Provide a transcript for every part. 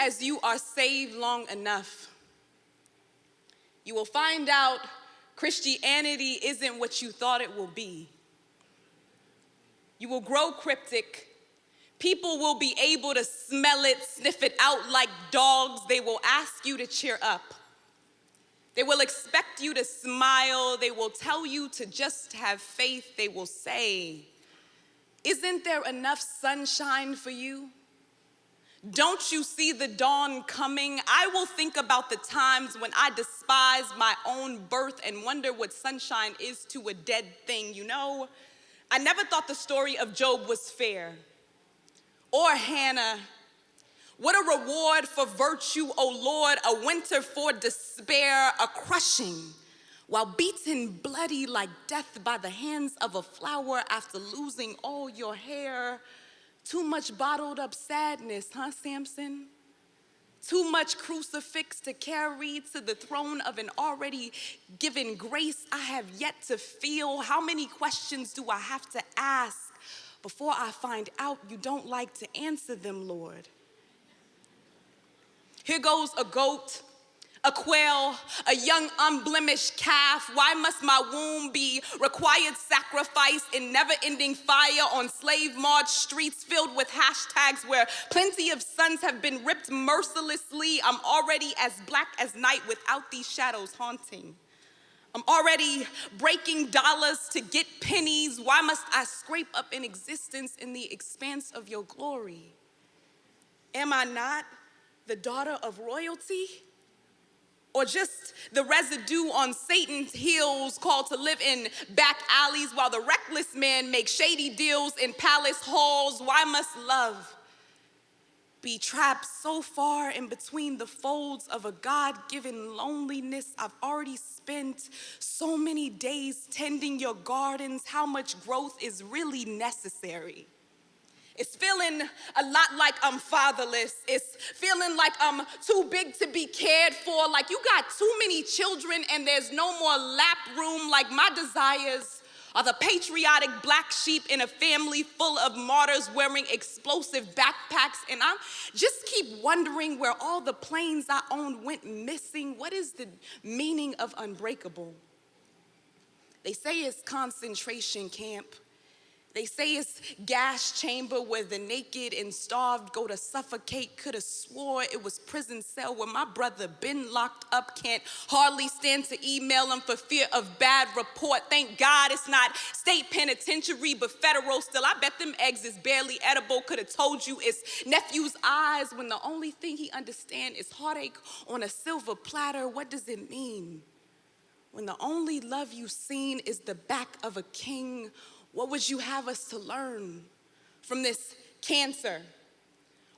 as you are saved long enough, you will find out Christianity isn't what you thought it will be. You will grow cryptic. People will be able to smell it, sniff it out like dogs. They will ask you to cheer up. They will expect you to smile. They will tell you to just have faith. They will say, "Isn't there enough sunshine for you? Don't you see the dawn coming?" I will think about the times when I despise my own birth and wonder what sunshine is to a dead thing. You know, I never thought the story of Job was fair. Or Hannah. What a reward for virtue, O Lord, a winter for despair, a crushing, while beaten bloody like death by the hands of a flower after losing all your hair. Too much bottled up sadness, huh, Samson? Too much crucifix to carry to the throne of an already given grace I have yet to feel. How many questions do I have to ask before I find out you don't like to answer them, Lord? Here goes a goat, a quail, a young unblemished calf. Why must my womb be required sacrifice in never-ending fire on slave march streets filled with hashtags where plenty of suns have been ripped mercilessly? I'm already as black as night without these shadows haunting. I'm already breaking dollars to get pennies. Why must I scrape up an existence in the expanse of your glory? Am I not the daughter of royalty? Or just the residue on Satan's heels, called to live in back alleys while the reckless man makes shady deals in palace halls? Why must love be trapped so far in between the folds of a God-given loneliness? I've already spent so many days tending your gardens. How much growth is really necessary? It's feeling a lot like I'm fatherless. It's feeling like I'm too big to be cared for, like you got too many children and there's no more lap room, like my desires are the patriotic black sheep in a family full of martyrs wearing explosive backpacks, and I just keep wondering where all the planes I owned went missing. What is the meaning of unbreakable? They say it's concentration camp. They say it's gas chamber where the naked and starved go to suffocate. Could have swore it was prison cell where my brother been locked up. Can't hardly stand to email him for fear of bad report. Thank God it's not state penitentiary but federal. Still, I bet them eggs is barely edible. Could have told you it's nephew's eyes when the only thing he understand is heartache on a silver platter. What does it mean when the only love you've seen is the back of a king? What would you have us to learn from this cancer?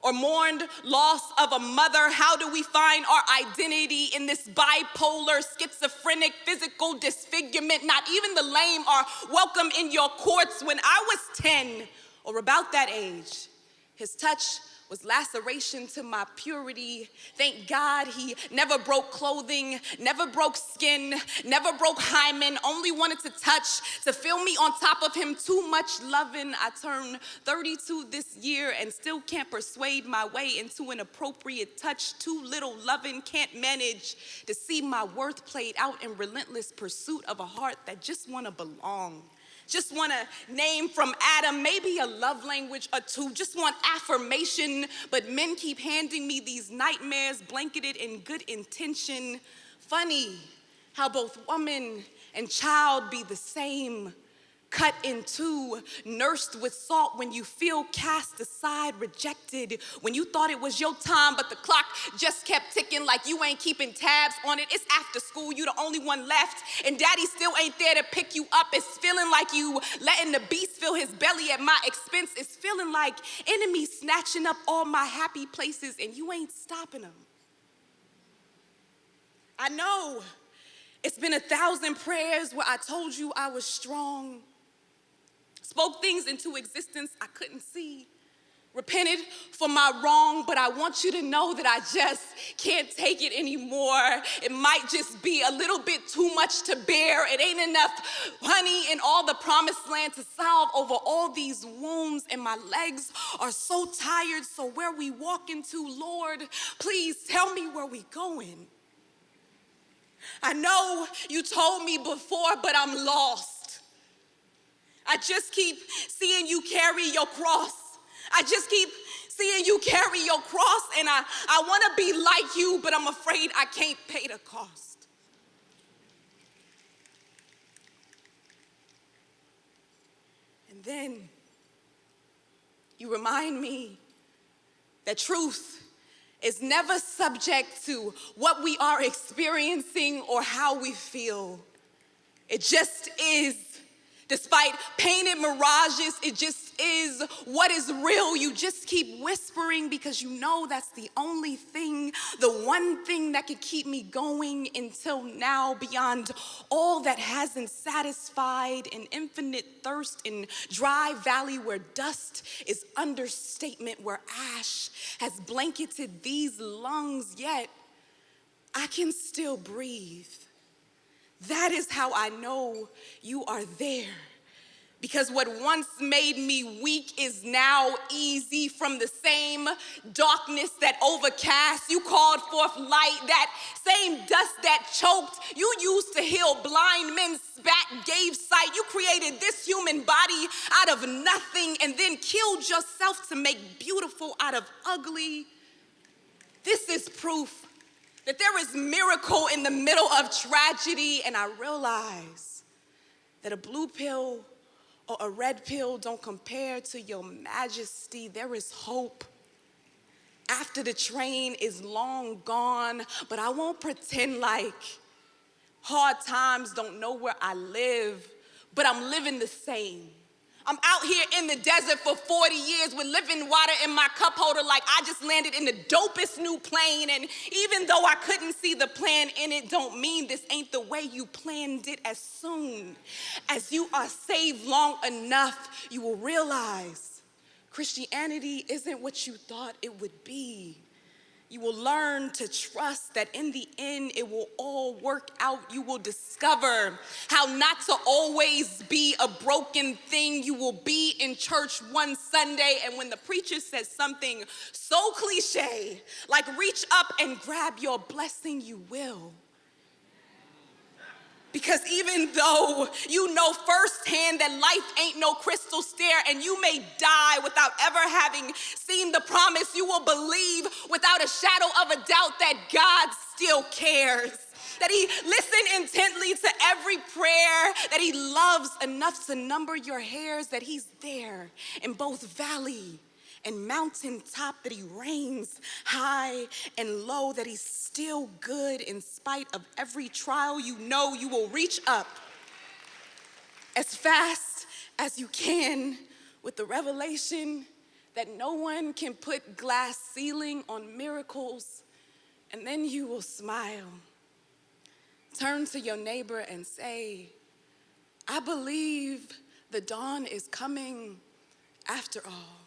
Or mourned loss of a mother? How do we find our identity in this bipolar, schizophrenic, physical disfigurement? Not even the lame are welcome in your courts. When I was 10 or about that age, his touch was laceration to my purity. Thank God he never broke clothing, never broke skin, never broke hymen, only wanted to touch, to feel me on top of him. Too much loving. I turned 32 this year and still can't persuade my way into an appropriate touch. Too little loving, can't manage to see my worth played out in relentless pursuit of a heart that just wanna belong. Just want a name from Adam, maybe a love language or two. Just want affirmation, but men keep handing me these nightmares blanketed in good intention. Funny how both woman and child be the same. Cut in two, nursed with salt when you feel cast aside, rejected, when you thought it was your time, but the clock just kept ticking like you ain't keeping tabs on it. It's after school, you the only one left, and daddy still ain't there to pick you up. It's feeling like you letting the beast fill his belly at my expense. It's feeling like enemies snatching up all my happy places, and you ain't stopping them. I know it's been 1,000 prayers where I told you I was strong, spoke things into existence I couldn't see. repented for my wrong, but I want you to know that I just can't take it anymore. It might just be a little bit too much to bear. It ain't enough honey in all the promised land to salve over all these wounds, and my legs are so tired. So where we walking to, Lord, please tell me where we going. I know you told me before, but I'm lost. I just keep seeing you carry your cross. I just keep seeing you carry your cross, and I want to be like you, but I'm afraid I can't pay the cost. And then you remind me that truth is never subject to what we are experiencing or how we feel. It just is. Despite painted mirages, it just is what is real. You just keep whispering because you know that's the only thing, the one thing that could keep me going until now, beyond all that hasn't satisfied an infinite thirst in dry valley where dust is understatement, where ash has blanketed these lungs, yet I can still breathe. That is how I know you are there. Because what once made me weak is now easy. From the same darkness that overcast, you called forth light. That same dust that choked, you used to heal blind men, spat, gave sight. You created this human body out of nothing and then killed yourself to make beautiful out of ugly. This is proof that there is miracle in the middle of tragedy, and I realize that a blue pill or a red pill don't compare to your majesty. There is hope after the train is long gone, but I won't pretend like hard times don't know where I live, but I'm living the same. I'm out here in the desert for 40 years with living water in my cup holder like I just landed in the dopest new plane. And even though I couldn't see the plan in it, don't mean this ain't the way you planned it. As soon as you are saved long enough, you will realize Christianity isn't what you thought it would be. You will learn to trust that in the end, it will all work out. You will discover how not to always be a broken thing. You will be in church one Sunday, and when the preacher says something so cliche, like reach up and grab your blessing, you will. Because even though you know firsthand that life ain't no crystal stair and you may die without ever having seen the promise, you will believe without a shadow of a doubt that God still cares, that he listened intently to every prayer, that he loves enough to number your hairs, that he's there in both valley and mountaintop, that he reigns high and low, that he's still good in spite of every trial. You know you will reach up as fast as you can with the revelation that no one can put glass ceiling on miracles, and then you will smile. Turn to your neighbor and say, I believe the dawn is coming after all.